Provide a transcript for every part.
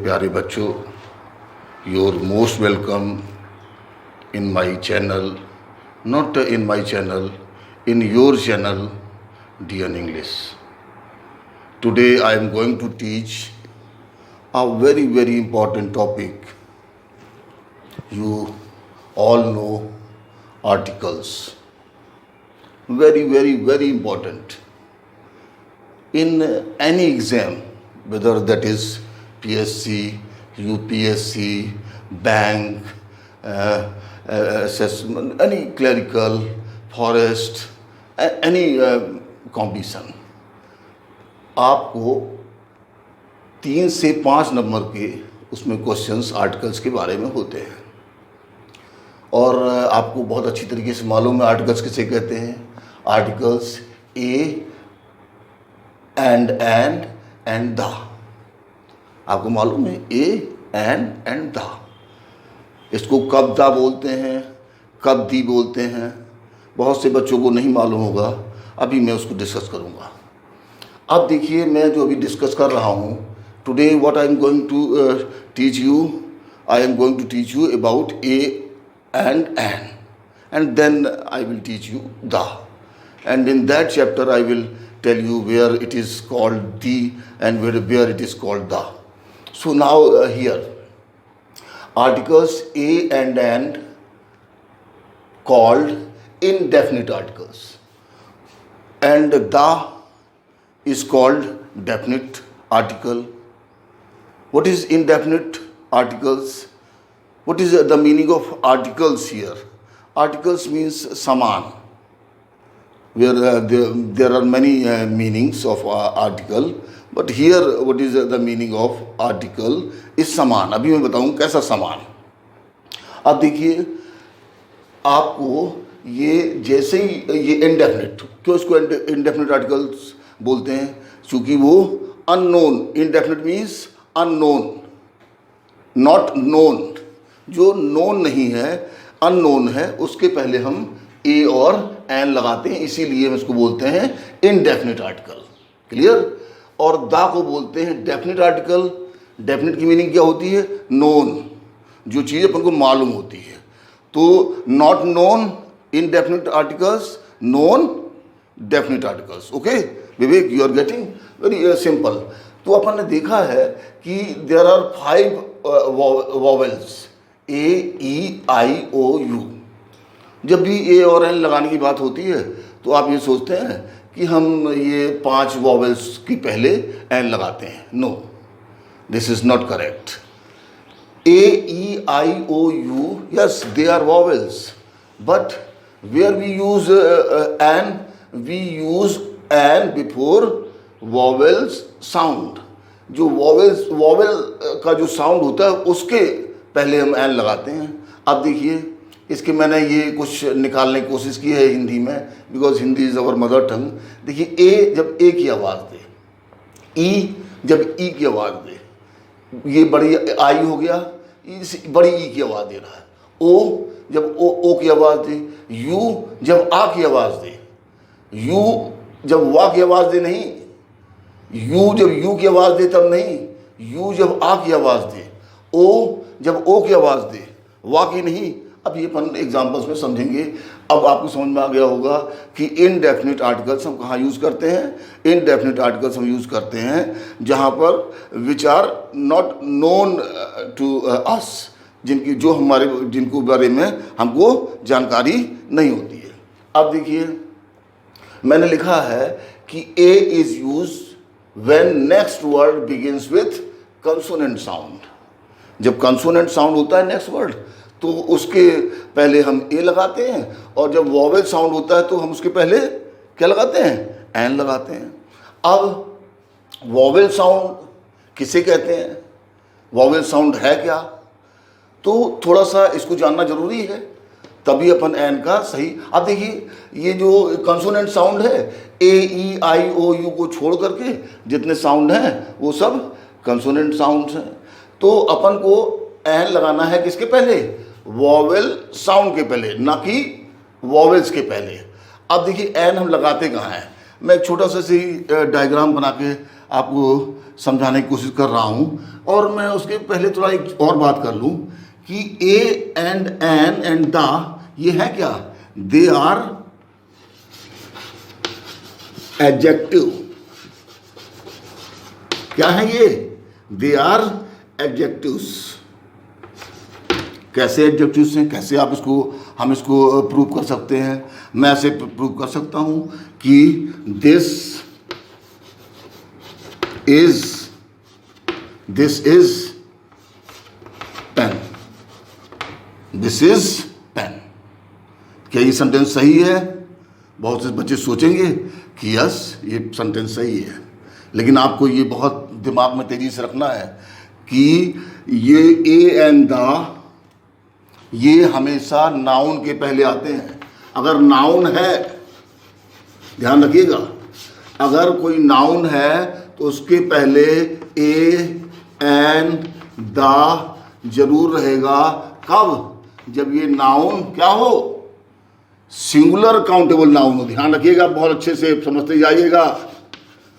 प्यारे बच्चों, your most welcome in my channel, not in my channel, in your channel DN English. Today I am going to teach a very important topic. You all know articles. Very important. In any exam, whether that is PSC, UPSC, bank, assessment, any clerical, forest, any competition, आपको 3 से 5 number के उसमें questions articles के बारे में होते हैं और आपको बहुत अच्छी तरीके से मालूम है आर्टिकल्स किसे कहते हैं। आर्टिकल्स ए एंड द, आपको मालूम है ए एंड द। इसको कब द बोलते हैं, कब दी बोलते हैं, बहुत से बच्चों को नहीं मालूम होगा। अभी मैं उसको डिस्कस करूंगा। अब देखिए, मैं जो अभी डिस्कस कर रहा हूं, today what I am going to teach you, I am going to teach you about a and then I will teach you the, and in that chapter I will tell you where it is called the and where it is called the. So now here articles a and called indefinite articles and the is called definite article. What is indefinite articles? What is the meaning of articles here? Articles means saman, where there are many meanings of article, but here what is the meaning of article is saman. अभी मैं बताऊं कैसा saman। अब देखिए, आपको ये जैसे ही ये इनडेफिनिट, क्यों इसको इनडेफिनिट आर्टिकल्स बोलते हैं? क्योंकि वो unknown, indefinite means unknown, not known. जो नोन नहीं है, अननोन है, उसके पहले हम ए और एन लगाते हैं, इसीलिए हम इसको बोलते हैं इनडेफिनिट आर्टिकल। क्लियर? और दा को बोलते हैं डेफिनिट आर्टिकल। डेफिनिट की मीनिंग क्या होती है? नोन, जो चीज़ अपन को मालूम होती है। तो not known indefinite articles, known definite articles. Okay, Vivek, you are getting very simple. तो अपन ने देखा है कि there are 5 vowels, A, E, I, O, U. जब भी A और N लगाने की बात होती है तो आप ये सोचते हैं कि हम ये 5 vowels की पहले N लगाते हैं। No, this is not correct. A, E, I, O, U, yes, they are vowels, but where we use an, we use an before vowels sound. जो vowel का जो साउंड होता है उसके पहले हम एन लगाते हैं। अब देखिए, इसके मैंने ये कुछ निकालने की कोशिश की है हिंदी में, because Hindi is our mother tongue. देखिए, ए जब ए की आवाज़ दे, ई जब ई की आवाज़ दे, ये बड़ी आई हो गया, बड़ी ई की आवाज़ दे रहा है। ओ जब ओ की आवाज़ दे, यू जब आ की आवाज़ दे, यू जब वा की आवाज़ दे नहीं, यू जब यू की आवाज़ दे तब नहीं, यू जब आ की आवाज़ दे, ओ जब ओ की आवाज़ दे, वा की नहीं। अब ये अपन एग्जाम्पल्स में समझेंगे। अब आपको समझ में आ गया होगा कि इनडेफिनिट आर्टिकल्स हम कहाँ यूज़ करते हैं। इनडेफिनिट आर्टिकल्स हम यूज़ करते हैं जहाँ पर which are not known to us, जिनको बारे में हमको जानकारी नहीं होती है। अब देखिए, मैंने लिखा है कि a is use when next word begins with consonant sound. जब कंसोनेंट साउंड होता है नेक्स्ट वर्ड, तो उसके पहले हम ए लगाते हैं, और जब वॉवेल साउंड होता है तो हम उसके पहले क्या लगाते हैं? एन लगाते हैं। अब वॉवेल साउंड किसे कहते हैं? वॉवेल साउंड है क्या? तो थोड़ा सा इसको जानना जरूरी है, तभी अपन एन का सही। अब देखिए, ये जो कंसोनेंट साउंड है, ए, ई, आई, ओ, यू को छोड़ करके जितने साउंड हैं वो सब कंसोनेंट साउंड्स हैं। तो अपन को एन लगाना है किसके पहले? वॉवेल साउंड के पहले, ना कि वॉवेल्स के पहले। अब देखिए, एन हम लगाते कहाँ हैं? मैं एक छोटा सा सी डायग्राम बना के आपको समझाने की कोशिश कर रहा हूँ। और मैं उसके पहले थोड़ा एक और बात कर लूँ कि a and an and the ये है क्या, दे आर एडजेक्टिव। क्या है ये, दे आर एडजेक्टिव्स। कैसे एडजेक्टिव्स हैं, कैसे आप इसको, हम इसको प्रूव कर सकते हैं। मैं ऐसे प्रूव कर सकता हूं कि this is pen, this is pen. क्या ये सेंटेंस सही है? बहुत से बच्चे सोचेंगे कि यस ये सेंटेंस सही है, लेकिन आपको ये बहुत दिमाग में तेजी से रखना है कि ये ए एंड द ये हमेशा नाउन के पहले आते हैं। अगर नाउन है, ध्यान रखिएगा, अगर कोई नाउन है तो उसके पहले ए एंड द जरूर रहेगा। कब? जब ये नाउन क्या हो, सिंगुलर काउंटेबल नाउन हो। ध्यान रखिएगा, बहुत अच्छे से समझते जाइएगा।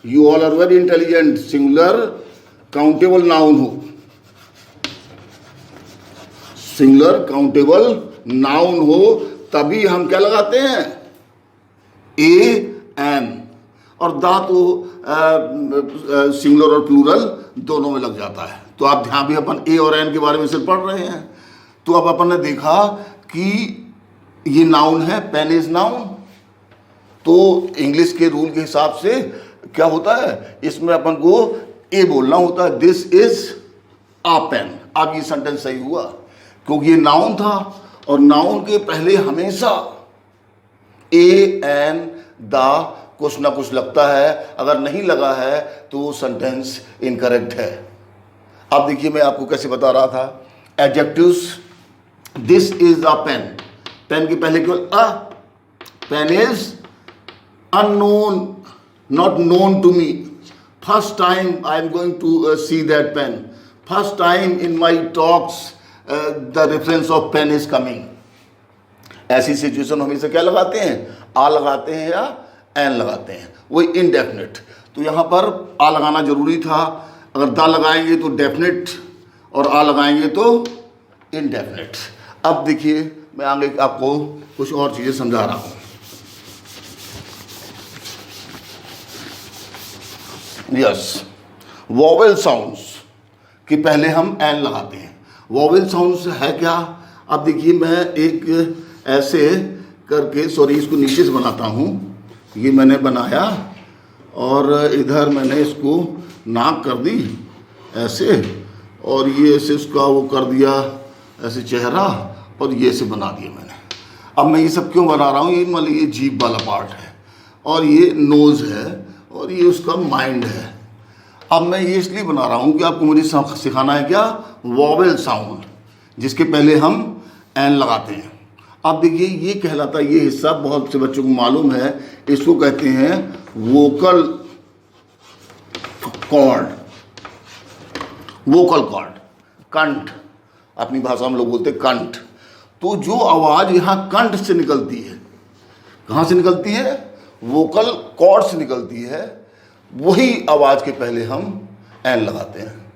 You all are very intelligent. Singular countable noun हो, सिंगुलर काउंटेबल नाउन हो, तभी हम क्या लगाते हैं, ए एन। और दा तो सिंगुलर और प्लूरल दोनों में लग जाता है। तो आप ध्यान भी, अपन ए और एन के बारे में सिर्फ पढ़ रहे हैं। तो अब अपन ने देखा कि ये नाउन है, पेन इज नाउन। तो इंग्लिश के रूल के हिसाब से क्या होता है, इसमें अपन को ए बोलना होता है, दिस इज आ पेन। अब ये सेंटेंस सही हुआ क्योंकि ये नाउन था, और नाउन के पहले हमेशा ए एन द कुछ ना कुछ लगता है। अगर नहीं लगा है तो वो सेंटेंस इनकरेक्ट है। अब देखिए मैं आपको कैसे बता रहा था, adjectives, this is a pen, pen के पहले केवल a, pen is unknown, not known to me, first time I am going to see that pen, first time in my talks the reference of pen is coming. ऐसी situation हमेशा क्या लगाते हैं, आ लगाते हैं या एन लगाते हैं, वही इनडेफिनिट। तो यहाँ पर आ लगाना जरूरी था। अगर द लगाएंगे तो डेफिनिट और आ लगाएंगे तो इनडेफिनिट। अब देखिए मैं आगे आपको कुछ और चीज़ें समझा रहा हूँ। यस, वोवेल साउंड्स कि पहले हम एन लगाते हैं। वोवेल साउंड्स है क्या? अब देखिए मैं एक ऐसे करके, सॉरी इसको नीचे से बनाता हूँ। ये मैंने बनाया और इधर मैंने इसको नाक कर दी ऐसे, और ये ऐसे उसका वो कर दिया ऐसे चेहरा, और ये ऐसे बना दिया मैंने। अब मैं ये सब क्यों बना रहा हूँ, ये मान लीजिए जीभ वाला पार्ट है, और ये नोज़ है, और ये उसका माइंड है। अब मैं ये इसलिए बना रहा हूँ कि आपको मुझे सिखाना है क्या, वोवेल साउंड, जिसके पहले हम एन लगाते हैं। अब देखिए ये कहलाता है, ये हिस्सा बहुत से बच्चों को मालूम है, इसको कहते हैं वोकल कॉर्ड। वोकल कॉर्ड, कंठ, अपनी भाषा में लोग बोलते हैं कंठ। तो जो आवाज़ यहाँ कंठ से निकलती है, कहाँ से निकलती है, वोकल कॉर्ड से निकलती है, वही आवाज़ के पहले हम एन लगाते हैं।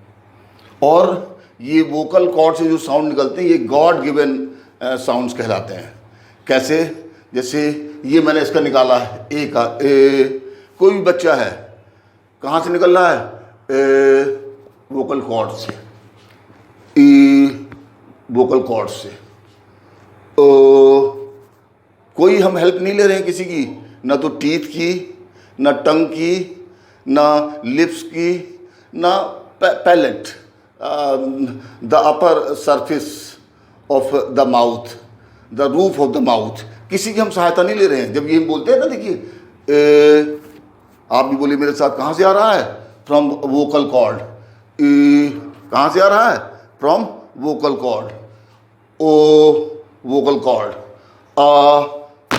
और ये वोकल कॉर्ड से जो साउंड निकलते हैं, ये गॉड गिवन साउंड्स कहलाते हैं। कैसे? जैसे ये मैंने इसका निकाला है, ए का, ए। कोई भी बच्चा है, कहाँ से निकल रहा है, वोकल कॉर्ड से, ई वोकल कॉर्ड से। कोई हम हेल्प नहीं ले रहे हैं किसी की, ना तो टीथ की, ना टंग की, ना लिप्स की, ना palate, the upper surface of the mouth, the roof of the mouth, किसी की हम सहायता नहीं ले रहे हैं। जब ये बोलते हैं ना, देखिए आप भी बोलिए मेरे साथ, कहाँ से आ रहा है, फ्रॉम वोकल कॉर्ड। कहाँ से आ रहा है, फ्रॉम वोकल कॉर्ड। ओ वोकल कॉर्ड, आ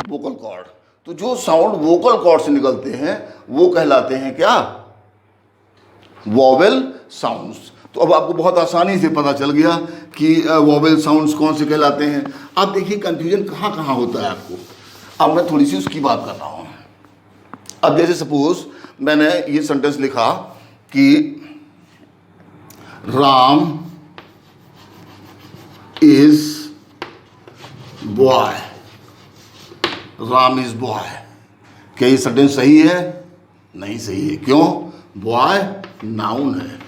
वोकल कॉर्ड। तो जो साउंड वोकल कॉर्ड से निकलते हैं वो कहलाते हैं क्या, वोवेल साउंड्स। तो अब आपको बहुत आसानी से पता चल गया कि वोवेल साउंड्स कौन से कहलाते हैं। अब देखिए कंफ्यूजन कहाँ कहाँ होता है आपको। अब मैं थोड़ी सी उसकी बात कर रहा हूँ। अब जैसे सपोज मैंने ये सेंटेंस लिखा कि Ram is boy, Ram is boy. क्या ये सेंटेंस सही है? नहीं सही है। क्यों? बॉय नाउन है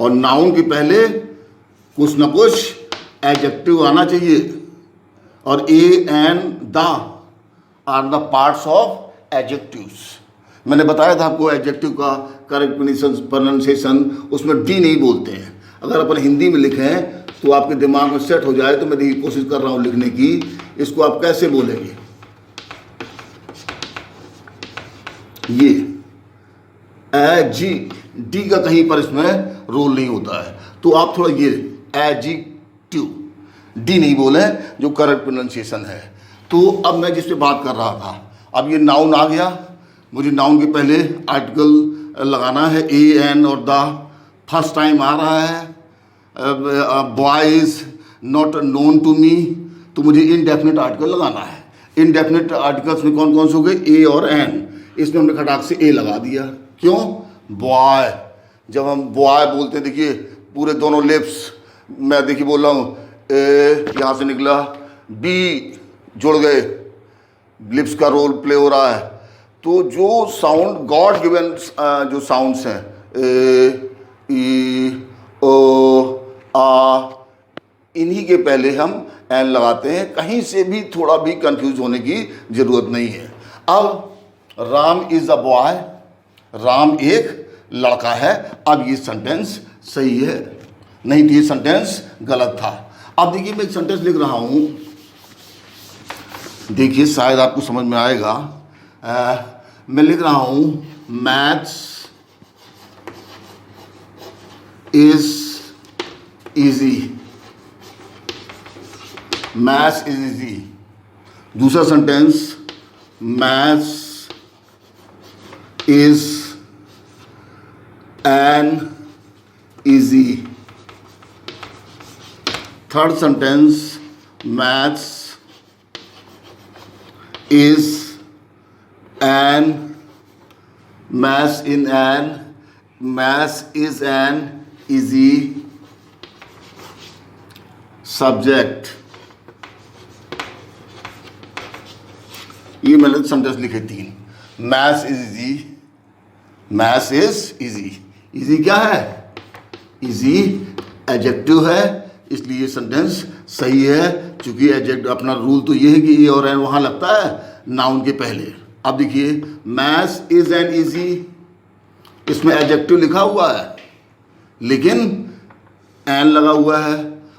और नाउन के पहले कुछ ना कुछ एडजेक्टिव आना चाहिए और a and the are the parts of adjectives. मैंने बताया था आपको एडजेक्टिव का करेक्ट प्रोनाउंसिएशन, उसमें डी नहीं बोलते हैं। अगर अपन हिंदी में लिखें तो आपके दिमाग में सेट हो जाए, तो मैं देखिए कोशिश कर रहा हूँ लिखने की। इसको आप कैसे बोलेंगे? ये ए जी, डी का कहीं पर इसमें रोल नहीं होता है, तो आप थोड़ा ये एडजेक्टिव, डी नहीं बोले जो करेक्ट प्रोनाउंसिएशन है। तो अब मैं जिस पे बात कर रहा था, अब ये नाउन आ गया, मुझे नाउन के पहले आर्टिकल लगाना है, ए एन और द। फर्स्ट टाइम आ रहा है, boy is not known to me, तो मुझे इनडेफिनिट आर्टिकल लगाना है। इनडेफिनिट आर्टिकल्स में कौन कौन से हो गए? ए और एन। इसमें हमने खटाक से ए लगा दिया। क्यों? बॉय, जब हम बॉय बोलते हैं, देखिए पूरे दोनों लिप्स, मैं देखिए बोल रहा हूँ, ए यहाँ से निकला, बी जुड़ गए, लिप्स का रोल प्ले हो रहा है। तो जो साउंड गॉड गिवन जो साउंड्स हैं, ए ई ओ आ, इन्हीं के पहले हम एन लगाते हैं। कहीं से भी थोड़ा भी कंफ्यूज होने की ज़रूरत नहीं है। अब Ram is a boy, Ram एक लड़का है। अब ये सेंटेंस सही है, नहीं तो ये सेंटेंस गलत था। अब देखिए मैं एक सेंटेंस लिख रहा हूँ, देखिए शायद आपको समझ में आएगा। मैं लिख रहा हूँ maths is easy, maths is easy. दूसरा sentence, maths is an easy. Third sentence, maths is an, maths is an easy subject। ये मैंने सेंटेंस लिखे 3। Maths is easy, maths is easy. Easy क्या है? इजी एडजेक्टिव है, इसलिए ये sentence सही है। चूंकि एडजेक्टिव अपना रूल तो ये है कि ए और एन वहाँ लगता है नाउन के पहले। अब देखिए मैथ्स इज एन इजी, इसमें एडजेक्टिव लिखा हुआ है लेकिन एन लगा हुआ है।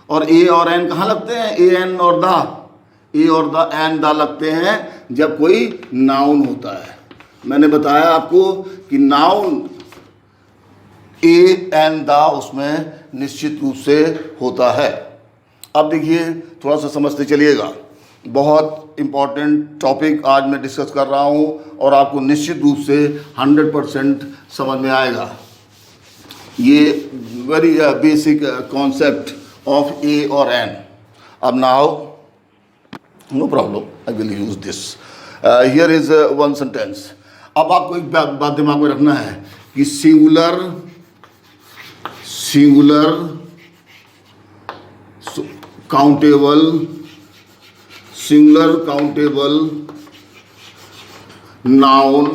और ए और एन कहाँ लगते हैं? ए एन और द, ए और द एन द लगते हैं जब कोई नाउन होता है। मैंने बताया आपको कि नाउन ए एन द उसमें निश्चित रूप से होता है। अब देखिए थोड़ा सा समझते चलिएगा, बहुत इम्पॉर्टेंट टॉपिक आज मैं डिस्कस कर रहा हूँ और आपको निश्चित रूप से 100% समझ में आएगा। ये very basic concept of a और एन। अब now no problem, I will use this. Here is one sentence. अब आपको एक बात दिमाग में रखना है कि सिंगुलर काउंटेबल नाउन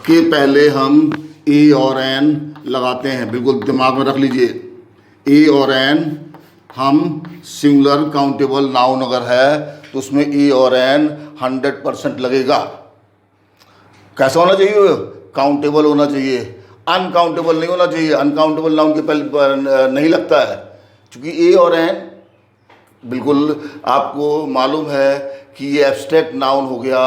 के पहले हम ए और एन लगाते हैं। बिल्कुल दिमाग में रख लीजिए, ए और एन हम सिंगुलर काउंटेबल नाउन अगर है तो उसमें ए और एन 100% लगेगा। कैसा होना चाहिए? काउंटेबल होना चाहिए, अनकाउंटेबल नहीं होना चाहिए। अनकाउंटेबल नाउन के पहले नहीं लगता है, क्योंकि ए और एन बिल्कुल आपको मालूम है कि ये एब्स्ट्रैक्ट नाउन हो गया,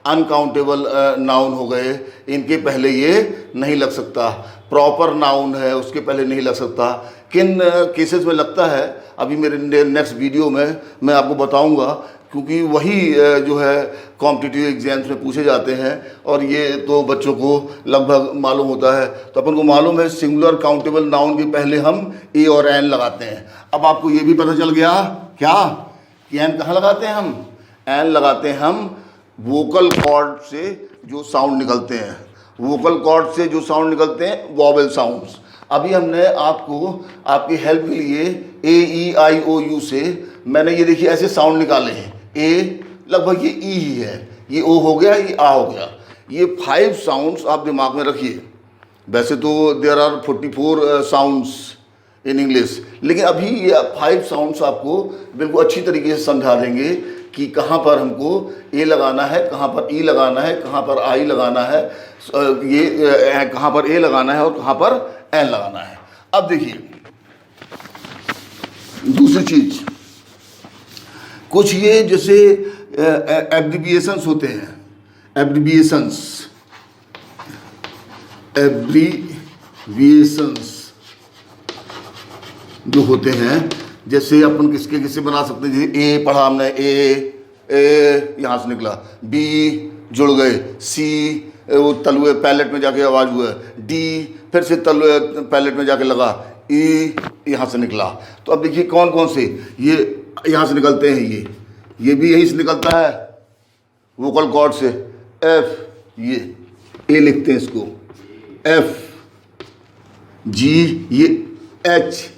अनकाउंटेबल नाउन हो गए, इनके पहले ये नहीं लग सकता। प्रॉपर नाउन है उसके पहले नहीं लग सकता। किन केसेस में लगता है अभी मेरे नेक्स्ट वीडियो में मैं आपको बताऊंगा, क्योंकि वही जो है कॉम्पिटिटिव एग्जाम्स में पूछे जाते हैं और ये तो बच्चों को लगभग मालूम होता है। तो अपन को मालूम है सिंगुलर काउंटेबल नाउन के पहले हम ए और एन लगाते हैं। अब आपको ये भी पता चल गया क्या कि एन कहाँ लगाते हैं हम? एन लगाते हैं हम वोकल कॉर्ड से जो साउंड निकलते हैं, वोकल कॉर्ड से जो साउंड निकलते हैं वॉवेल साउंड्स। अभी हमने आपको आपकी हेल्प के लिए AEIOU से मैंने ये देखिए ऐसे साउंड निकाले हैं। ए लगभग ये ई ही है, ये ओ हो गया, ये आ हो गया। ये 5 साउंड्स आप दिमाग में रखिए। वैसे तो there are 44 sounds in English, लेकिन अभी ये 5 साउंड्स आपको बिल्कुल अच्छी तरीके से समझा देंगे कि कहाँ पर हमको ए लगाना है, कहाँ पर ई लगाना है, कहाँ पर आई लगाना है, ये कहाँ पर ए लगाना है और कहाँ पर एन लगाना है। अब देखिए दूसरी चीज, कुछ ये जैसे एब्रिविएशंस होते हैं, एब्रिविएशंस जो होते हैं, जैसे अपन किसके किससे बना सकते हैं। जैसे ए पढ़ा हमने, ए यहाँ से निकला, बी जुड़ गए, सी वो तलुए पैलेट में जाके आवाज़ हुआ, डी फिर से तलुए पैलेट में जाके लगा, ई यहाँ से निकला। तो अब देखिए कौन कौन से ये यहाँ से निकलते हैं, ये भी यहीं से निकलता है वोकल कॉर्ड से। एफ, ये ए लिखते हैं इसको एफ, जी ये H,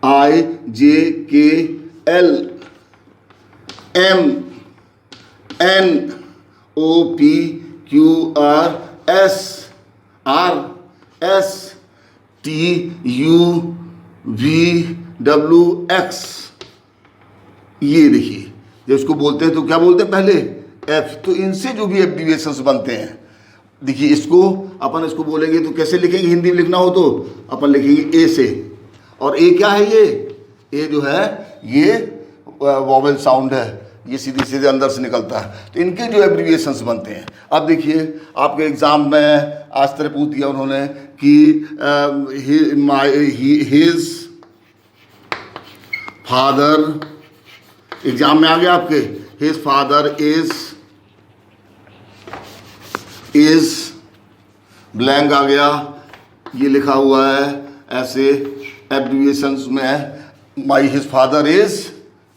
I J K L, M N O P Q R S, R S T U V W X. ये देखिए जब इसको बोलते हैं तो क्या बोलते हैं पहले एफ। तो इनसे जो भी एब्रिविएशंस बनते हैं, देखिए इसको अपन इसको बोलेंगे तो कैसे लिखेंगे, हिंदी में लिखना हो तो अपन लिखेंगे ए से। और ए क्या है, ये ए जो है ये वॉवेल साउंड है, ये सीधे सीधे अंदर से निकलता है। तो इनके जो एब्रिविएशंस बनते हैं, अब देखिए आपके एग्जाम में आज तरह पूछ दिया उन्होंने कि हिज फादर, एग्जाम में आ गया आपके, हिज फादर इज ब्लैंक आ गया, ये लिखा हुआ है ऐसे एब्रिविएशंस में, माई हिज फादर इज,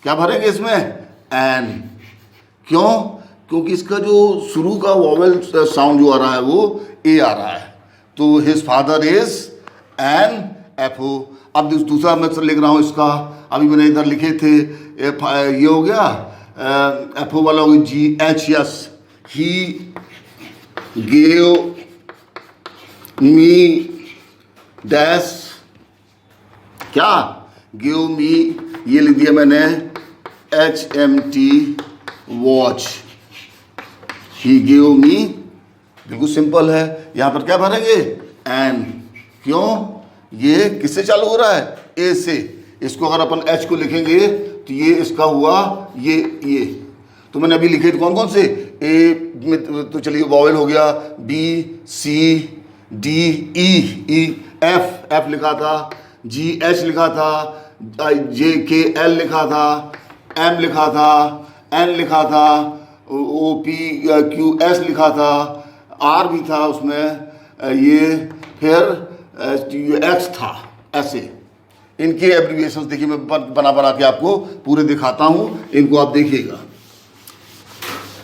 क्या भरेंगे इसमें एन। क्यों? क्योंकि इसका जो शुरू का वॉवेल साउंड जो आ रहा है वो ए आ रहा है। तो his father is an F O. अब दूसरा मैं लिख रहा हूँ इसका, अभी मैंने इधर लिखे थे ये हो गया एफ ओ वाला हो गया जी एच एस। ही गेव मी डैश, क्या गिव मी, ये लिख दिया मैंने HMT वॉच। ही गिव मी, बिल्कुल सिंपल है। यहाँ पर क्या भरेंगे एन। क्यों? ये किससे चालू हो रहा है, ए से। इसको अगर अपन एच को लिखेंगे तो ये इसका हुआ ये। तो मैंने अभी लिखे थे कौन कौन से, ए में तो चलिए वॉवेल हो गया, B C D E F लिखा था, जी एच लिखा था, जे के एल लिखा था, एम लिखा था, एन लिखा था, ओ पी क्यू एस लिखा था, आर भी था उसमें, ये फिर एक्स था। ऐसे इनके एब्रिविएशंस देखिए मैं बना के आपको पूरे दिखाता हूँ, इनको आप देखिएगा।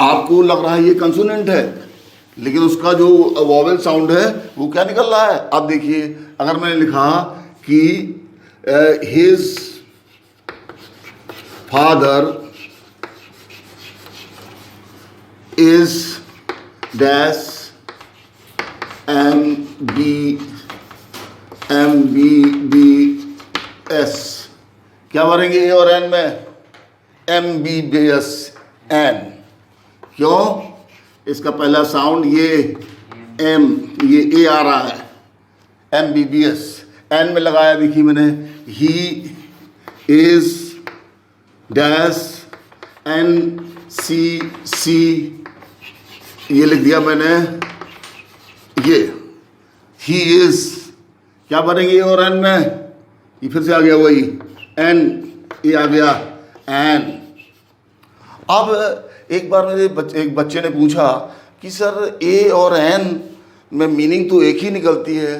आपको लग रहा है ये कंसोनेंट है, लेकिन उसका जो वॉवेल साउंड है वो क्या निकल रहा है। अब देखिए अगर मैंने लिखा कि his father is dash MBBS, क्या भरेंगे ए और एन में MBBS एन। क्यों? इसका पहला साउंड ये एम, ये ए आ रहा है, MBBS। एन में लगाया देखिए मैंने, ही इज डैश NCC, ये लिख दिया मैंने, ये ही इज, क्या भरेंगे ए और एन में, ये फिर से आ गया वही एन, ये आ गया एन। अब एक बार मेरे एक बच्चे ने पूछा कि सर ए और एन में मीनिंग तो एक ही निकलती है,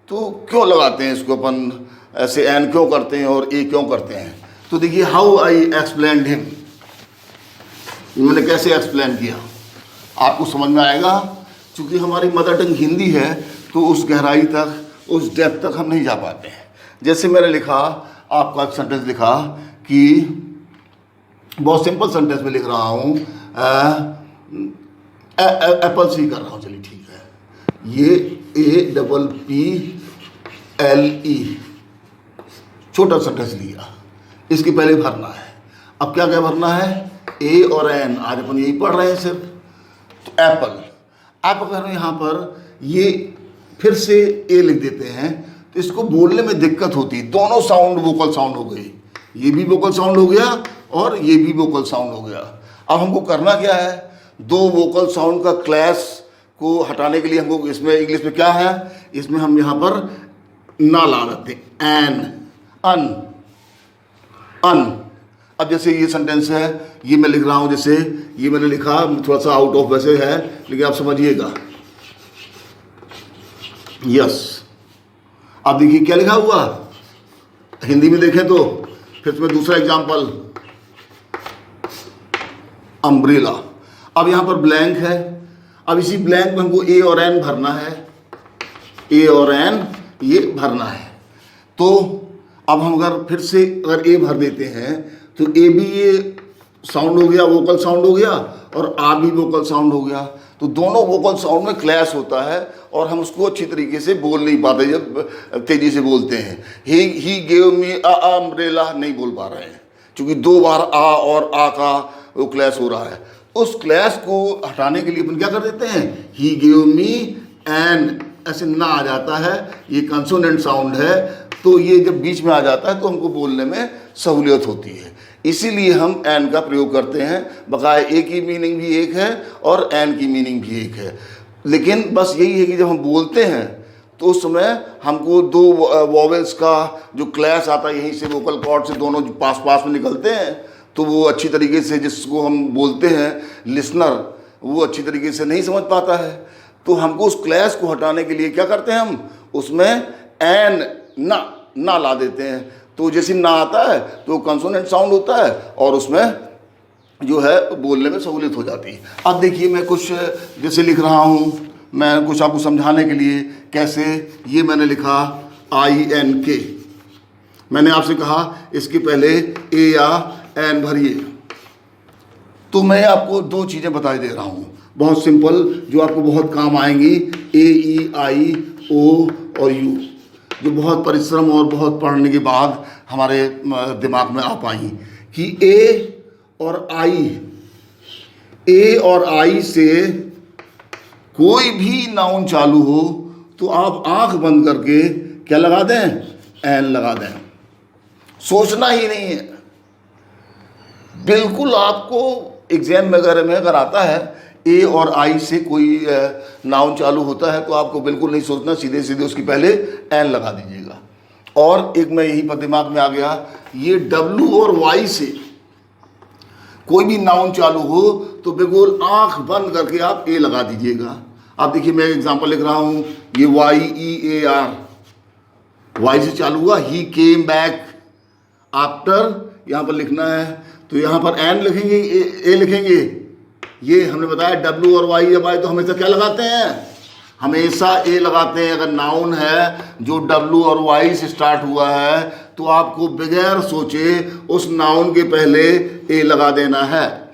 तो क्यों लगाते हैं इसको अपन ऐसे, एन क्यों करते हैं और ए क्यों करते हैं। तो देखिए हाउ आई एक्सप्लेन्ड हिम, मैंने कैसे एक्सप्लेन किया आपको समझ में आएगा। चूँकि हमारी मदर टंग हिंदी है तो उस गहराई तक, उस डेप्थ तक हम नहीं जा पाते हैं। जैसे मैंने लिखा, आपका एक सेंटेंस लिखा कि बहुत सिंपल सेंटेंस में लिख रहा हूँ, एप्पल सी कर रहा हूँ, चलिए ठीक है। ये APPLE छोटा सेंटेंस लिया, इसके पहले भरना है। अब क्या क्या भरना है, ए और एन, आज अपन यही पढ़ रहे हैं सिर्फ। तो एप्पल, आप अगर यहाँ पर ये फिर से ए लिख देते हैं तो इसको बोलने में दिक्कत होती है। दोनों साउंड वोकल साउंड हो गई, ये भी वोकल साउंड हो गया और ये भी वोकल साउंड हो गया। अब हमको करना क्या है, दो वोकल साउंड का क्लैश को हटाने के लिए हमको इसमें इंग्लिश में क्या है, इसमें हम यहाँ पर ना ला देते हैं, एन, अन, अन। अब जैसे ये सेंटेंस है, ये मैं लिख रहा हूँ, जैसे ये मैंने लिखा, थोड़ा सा आउट ऑफ वैसे है लेकिन आप समझिएगा। यस, अब देखिए क्या लिखा हुआ, हिंदी में देखें तो फिर तुम्हें दूसरा एग्जाम्पल, अम्ब्रेला। अब यहाँ पर ब्लैंक है, अब इसी ब्लैंक में हमको ए और एन भरना है, ए और एन ये भरना है। तो अब हम अगर फिर से अगर ए भर देते हैं तो ए भी ये साउंड हो गया, वोकल साउंड हो गया, और आ भी वोकल साउंड हो गया। तो दोनों वोकल साउंड में क्लैश होता है और हम उसको अच्छी तरीके से बोल नहीं पाते जब तेजी से बोलते हैं। ही गेव मी अ अम्ब्रेला नहीं बोल पा रहे हैं, क्योंकि दो बार आ और आ का वो क्लैश हो रहा है। उस क्लैश को हटाने के लिए अपन क्या कर देते हैं, ही गेव मी एन, ऐसे ना आ जाता है, ये कंसोनेंट साउंड है, तो ये जब बीच में आ जाता है तो हमको बोलने में सहूलियत होती है। इसीलिए हम एन का प्रयोग करते हैं। बकाया ए की मीनिंग भी एक है और एन की मीनिंग भी एक है, लेकिन बस यही है कि जब हम बोलते हैं तो उस समय हमको दो वॉवेल्स का जो क्लैश आता है, यहीं से वोकल कॉर्ड से दोनों पास पास में निकलते हैं, तो वो अच्छी तरीके से जिसको हम बोलते हैं लिसनर, वो अच्छी तरीके से नहीं समझ पाता है। तो हमको उस क्लैश को हटाने के लिए क्या करते हैं, हम उसमें एन ना ला देते हैं। तो जैसे ना आता है तो कंसोनेंट साउंड होता है और उसमें जो है बोलने में सहूलियत हो जाती है। अब देखिए मैं कुछ जैसे लिख रहा हूँ, मैं कुछ आपको समझाने के लिए, कैसे ये मैंने लिखा INK, मैंने आपसे कहा इसके पहले ए या एन भरिए। तो मैं आपको दो चीज़ें बता दे रहा हूँ बहुत सिंपल, जो आपको बहुत काम आएंगी, AEIO और U, जो बहुत परिश्रम और बहुत पढ़ने के बाद हमारे दिमाग में आ पाई कि ए और आई से कोई भी नाउन चालू हो तो आप आंख बंद करके क्या लगा दें, एन लगा दें। सोचना ही नहीं है, बिल्कुल। आपको एग्जाम वगैरह में अगर आता है ए और आई से कोई नाउन चालू होता है तो आपको बिल्कुल नहीं सोचना, सीधे सीधे उसकी पहले एन लगा दीजिएगा। और एक मैं यही पर दिमाग में आ गया, ये डब्ल्यू और वाई से कोई भी नाउन चालू हो तो बिल्कुल आंख बंद करके आप ए लगा दीजिएगा। आप देखिए मैं एग्जांपल लिख रहा हूँ, ये YEAR, वाई से चालू हुआ, ही केम बैक आफ्टर, यहाँ पर लिखना है तो यहाँ पर एन लिखेंगे, ए लिखेंगे। ये हमने बताया डब्ल्यू और वाई जब आए तो हमेशा क्या लगाते हैं, हमेशा ए लगाते हैं। अगर नाउन है जो डब्ल्यू और वाई से स्टार्ट हुआ है तो आपको बगैर सोचे उस नाउन के पहले ए लगा देना है।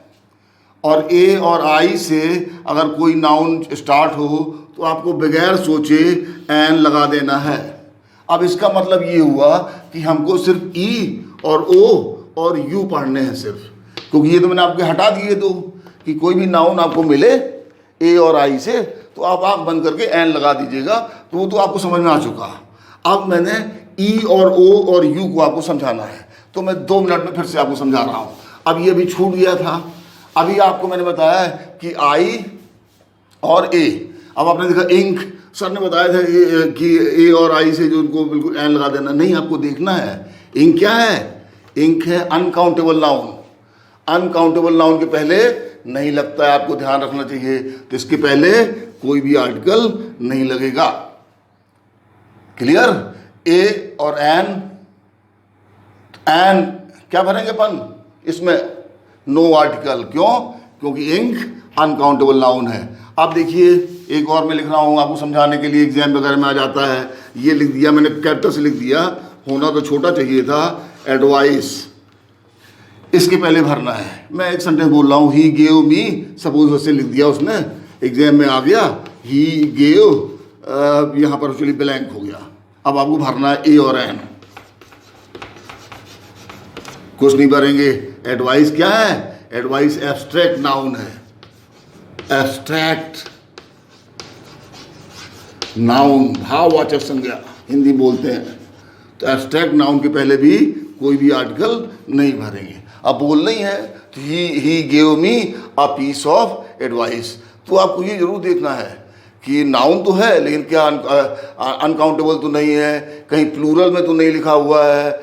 और ए और आई से अगर कोई नाउन स्टार्ट हो तो आपको बगैर सोचे एन लगा देना है। अब इसका मतलब ये हुआ कि हमको सिर्फ ई और ओ और यू पढ़ने हैं सिर्फ, क्योंकि ये तो मैंने आपके हटा दिए दो कि कोई भी नाउन आपको मिले ए और आई से तो आप आंख बंद करके एन लगा दीजिएगा, तो वो तो आपको समझ में आ चुका। अब मैंने ई और ओ और यू को आपको समझाना है, तो मैं 2 मिनट में फिर से आपको समझा रहा हूँ। अब ये अभी छूट गया था, अभी आपको मैंने बताया कि आई और ए। अब आपने देखा इंक, सर ने बताया था कि ए और आई से जो उनको बिल्कुल एन लगा देना, नहीं, आपको देखना है इंक क्या है। इंक है अनकाउंटेबल नाउन, अनकाउंटेबल नाउन के पहले नहीं लगता है, आपको ध्यान रखना चाहिए। तो इसके पहले कोई भी आर्टिकल नहीं लगेगा। क्लियर, ए और एन, एन क्या भरेंगे अपन इसमें, नो आर्टिकल। क्यों, क्योंकि इंक अनकाउंटेबल नाउन है। आप देखिए एक और मैं लिख रहा हूँ आपको समझाने के लिए, एग्जाम वगैरह में आ जाता है। ये लिख दिया मैंने, कैपिटल से लिख दिया, होना तो छोटा चाहिए था, एडवाइस। इसके पहले भरना है। मैं एक सेंटेंस बोल रहा हूँ, ही गेव मी, सपोज वैसे लिख दिया उसने, एग्जाम में आ गया ही गेव, यहाँ पर एक्चुअली ब्लैंक हो गया। अब आपको भरना है ए और एन, कुछ नहीं भरेंगे। एडवाइस क्या है? एडवाइस एब्स्ट्रैक्ट नाउन है, एब्स्ट्रैक्ट नाउन, भाववाचक संज्ञा हिंदी बोलते हैं। तो एब्स्ट्रैक्ट नाउन के पहले भी कोई भी आर्टिकल नहीं भरेंगे। अब बोलना ही है तो he gave me a piece of advice. तो आपको ये जरूर देखना है कि नाउन तो है लेकिन क्या अनकाउंटेबल तो नहीं है, कहीं प्लूरल में तो नहीं लिखा हुआ है।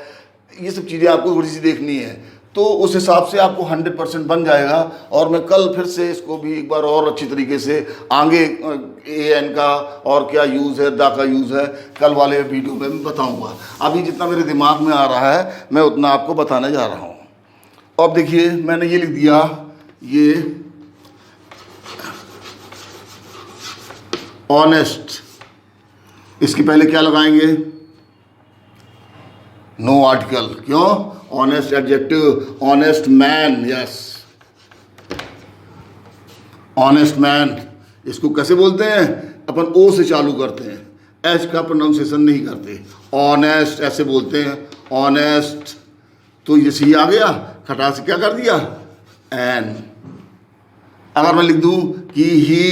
ये सब चीज़ें आपको थोड़ी सी देखनी है, तो उस हिसाब से आपको 100% बन जाएगा। और मैं कल फिर से इसको भी एक बार और अच्छी तरीके से आगे ए एन का और क्या यूज़ है, दा का यूज़ है, कल वाले वीडियो में मैं बताऊंगा। अभी जितना मेरे दिमाग में आ रहा है मैं उतना आपको बताने जा रहा हूँ। अब देखिए मैंने ये लिख दिया, ये ऑनेस्ट, इसके पहले क्या लगाएंगे? No article. क्यों? Honest adjective, honest man, yes, honest man. इसको कैसे बोलते हैं? अपन ओ से चालू करते हैं, एच का प्रोनाउंसिएशन नहीं करते, ऑनेस्ट ऐसे बोलते हैं, ऑनेस्ट। तो ये सी आ गया, खटा से क्या कर दिया? एन। अगर मैं लिख दूं कि ही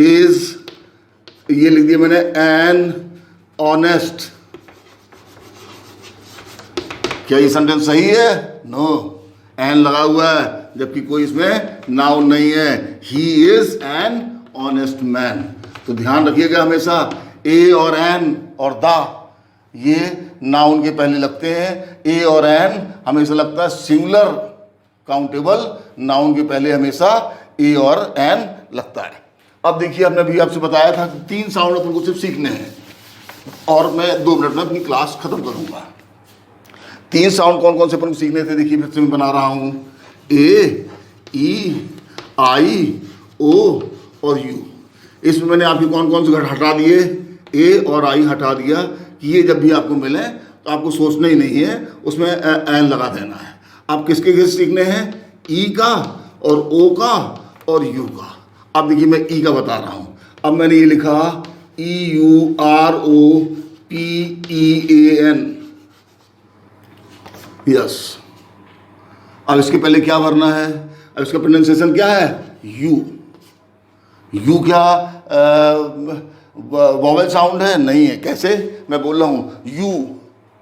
इज, ये लिख दिया मैंने एन ऑनेस्ट, क्या ये सेंटेंस सही है? नो, एन लगा हुआ है जबकि कोई इसमें नाउन नहीं है। He is an honest man. तो ध्यान रखिएगा हमेशा ए और एन और दा ये नाउन के पहले लगते हैं। ए और एन हमेशा लगता है सिंगुलर काउंटेबल, नाउन के पहले हमेशा ए और एन लगता है। अब देखिए हमने अभी आपसे बताया था कि 3 साउंड अपन को सिर्फ सीखने हैं और मैं 2 मिनट में अपनी क्लास खत्म करूंगा। 3 साउंड कौन कौन से अपन को सीखने थे? देखिए फिर से मैं बना रहा हूं, ए, ई, आई, ओ और यू। इसमें मैंने आपके कौन कौन से हटा दिए? ए और आई हटा दिया कि ये जब भी आपको मिले तो आपको सोचना ही नहीं है, उसमें एन लगा देना है। अब किसके किसके सीखने हैं? ई का और ओ का और यू का। अब देखिए मैं ई का बता रहा हूं। अब मैंने ये लिखा E U R O P E A N, yes. अब इसके पहले क्या भरना है? अब इसका प्रोनाउंसिएशन क्या है? यू। यू क्या वॉवेल साउंड है? नहीं है। कैसे? मैं बोल रहा हूँ यू,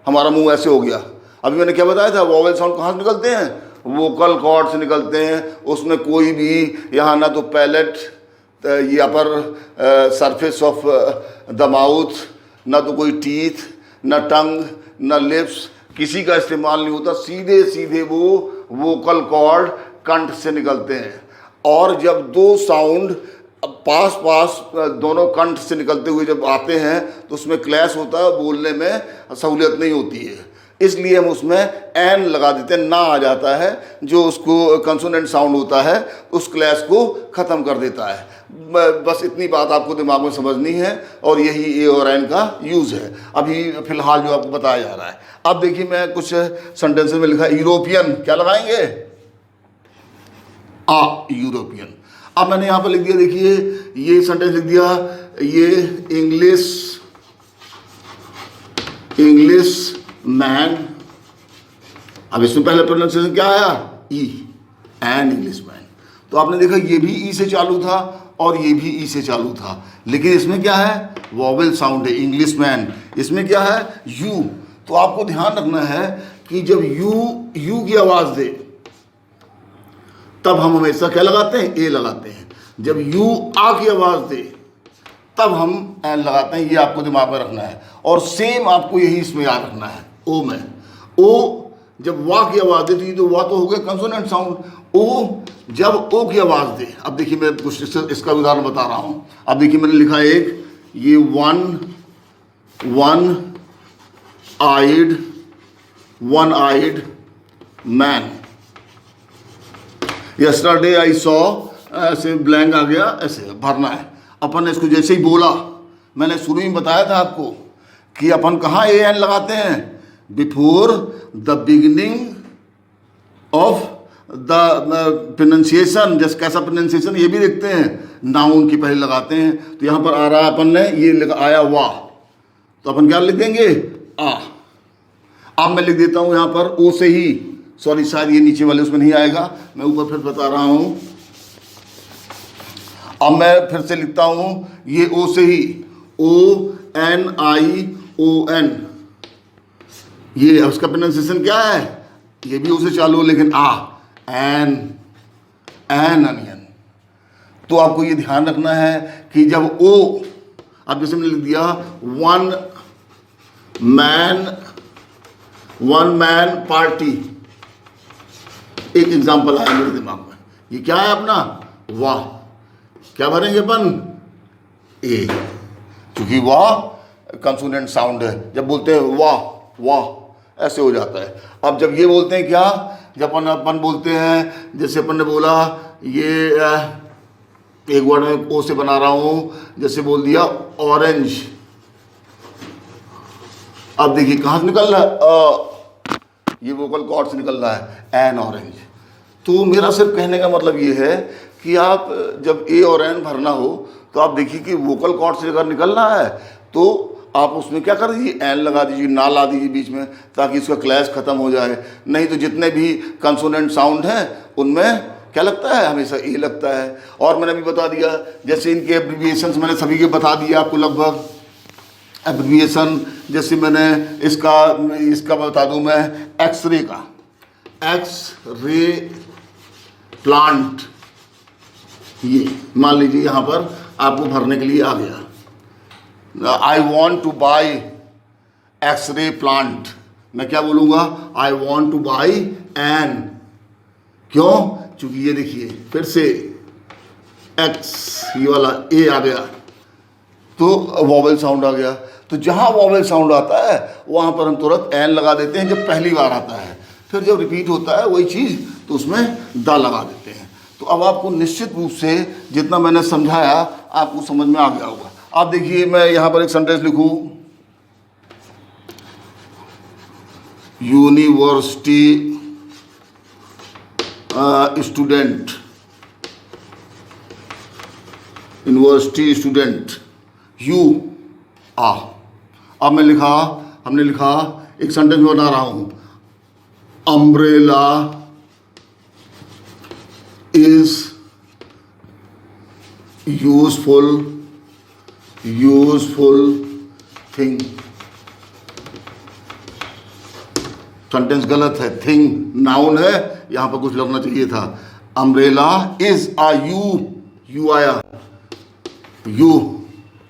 हमारा मुंह ऐसे हो गया। अभी मैंने क्या बताया था? वॉवेल साउंड कहाँ से निकलते हैं? वोकल कॉर्ड से निकलते हैं। उसमें कोई भी यहाँ ना तो पैलेट, ये अपर सरफेस ऑफ द माउथ, ना तो कोई टीथ, ना टंग, ना लिप्स, किसी का इस्तेमाल नहीं होता। सीधे सीधे वो वोकल कॉर्ड कंठ से निकलते हैं। और जब 2 साउंड पास पास दोनों कंठ से निकलते हुए जब आते हैं तो उसमें क्लैश होता है, बोलने में सहूलियत नहीं होती है। इसलिए हम उसमें एन लगा देते हैं, ना आ जाता है जो उसको कंसोनेंट साउंड होता है, उस क्लैश को ख़त्म कर देता है। बस इतनी बात आपको दिमाग में समझनी है और यही ए और एन का यूज़ है अभी फ़िलहाल जो आपको बताया जा रहा है। अब देखिए मैं कुछ सेंटेंसेस में लिखा यूरोपियन, क्या लगाएंगे? यूरोपियन। अब मैंने यहाँ पर लिख दिया, देखिए ये सेंटेंस लिख दिया, ये इंग्लिश मैन। अब इसमें पहले प्रोनाउंसिएशन क्या आया? ई, एन इंग्लिश मैन। तो आपने देखा ये भी ई से चालू था और ये भी ई से चालू था, लेकिन इसमें क्या है? वॉवेल साउंड है, इंग्लिश मैन। इसमें क्या है? यू। तो आपको ध्यान रखना है कि जब यू की आवाज़ दे तब हम हमेशा क्या लगाते हैं? ए लगाते हैं। जब यू आ की आवाज़ दे तब हम एन लगाते हैं। ये आपको दिमाग में रखना है। और सेम आपको यही इसमें याद रखना है, ओ में। ओ जब वाह की आवाज़ दे तो ये तो वाह तो हो गया कंसोनेंट साउंड। ओ जब ओ की आवाज़ दे, अब देखिए मैं कुछ इसका उदाहरण बता रहा हूँ। अब देखिए मैंने लिखा एक, ये one eyed man. Yesterday I saw ऐसे ब्लैंक आ गया, ऐसे भरना है। अपन ने इसको जैसे ही बोला, मैंने शुरू में बताया था आपको कि अपन कहाँ ए एन लगाते हैं, before the beginning of the pronunciation. जैसे कैसा प्रोनाउंसिएशन ये भी देखते हैं, नाउन की पहले लगाते हैं। तो यहाँ पर आ रहा है, अपन ने ये आया वाह, तो अपन क्या लिख देंगे, आ। अब मैं लिख देता हूँ यहाँ पर ओ से ही, सॉरी शायद ये नीचे वाले उसमें नहीं आएगा, मैं ऊपर फिर बता रहा हूँ। अब मैं फिर से लिखता हूँ ये ओ से ही, ओ एन आई ओ एन। ये उसका प्रोनाउंसिएशन क्या है, ये भी ओ से चालू हो लेकिन आ, एन, एन अनियन। तो आपको ये ध्यान रखना है कि जब ओ, अब जैसे मैंने लिख दिया वन मैन पार्टी, एक एग्जांपल आया मेरे दिमाग में, ये क्या है अपना वाह, क्या भरेंगे अपन, ए, क्योंकि वाह कंसोनेंट साउंड है। जब बोलते हैं वाह वाह ऐसे हो जाता है। अब जब ये बोलते हैं क्या, जब अपन बोलते हैं, जैसे अपन ने बोला ये एक वर्ड में ओ से बना रहा हूँ, जैसे बोल दिया ऑरेंज। अब देखिए कहाँ से निकल रहा है, ये वोकल कॉर्ड से निकल रहा है, एन ऑरेंज। तो मेरा सिर्फ कहने का मतलब ये है कि आप जब ए और एन भरना हो तो आप देखिए कि वोकल कॉर्ड से अगर निकलना है तो आप उसमें क्या कर दीजिए, एन लगा दीजिए, ना ला दीजिए बीच में, ताकि इसका क्लैश खत्म हो जाए। नहीं तो जितने भी कंसोनेंट साउंड हैं उनमें क्या लगता है, हमेशा ए लगता है। और मैंने अभी बता दिया, जैसे इनके एब्रिविएशंस मैंने सभी के बता दिया आपको लगभग। एब्रिविएशन जैसे मैंने इसका बता दूं मैं, एक्सरे का, एक्स रे प्लांट, ये मान लीजिए यहाँ पर आपको भरने के लिए आ गया, I want to buy X ray plant. मैं क्या बोलूँगा, I want to buy an, क्यों, क्योंकि ये देखिए फिर से एक्स, ये वाला ए आ गया तो वॉवेल साउंड आ गया। तो जहाँ वॉवेल साउंड आता है वहाँ पर हम तुरंत एन लगा देते हैं जब पहली बार आता है, फिर जब रिपीट होता है वही चीज़ तो उसमें दा लगा देते हैं। तो अब आपको निश्चित रूप से जितना मैंने समझाया आपको समझ में आ गया होगा। आप देखिए मैं यहाँ पर एक सेंटेंस लिखूँ, university student, university student, U आ। अब हमने लिखा एक सेंटेंस में बना रहा हूं, umbrella is useful thing. Sentence गलत है, थिंग नाउन है, यहां पर कुछ लगना चाहिए था, अम्ब्रेला इज आ, यू आया, यू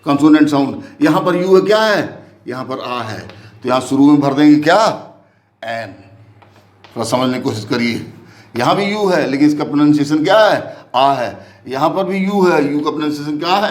कंसोनेंट साउंड, यहां पर यू है, क्या है, यहां पर आ है, तो यहां शुरू में भर देंगे क्या, एन। थोड़ा समझने की कोशिश करिए, यहां भी यू है लेकिन इसका प्रोनाउंसिएशन क्या है, आ है, यहां पर भी यू है, यू का प्रोनाउंसिएशन क्या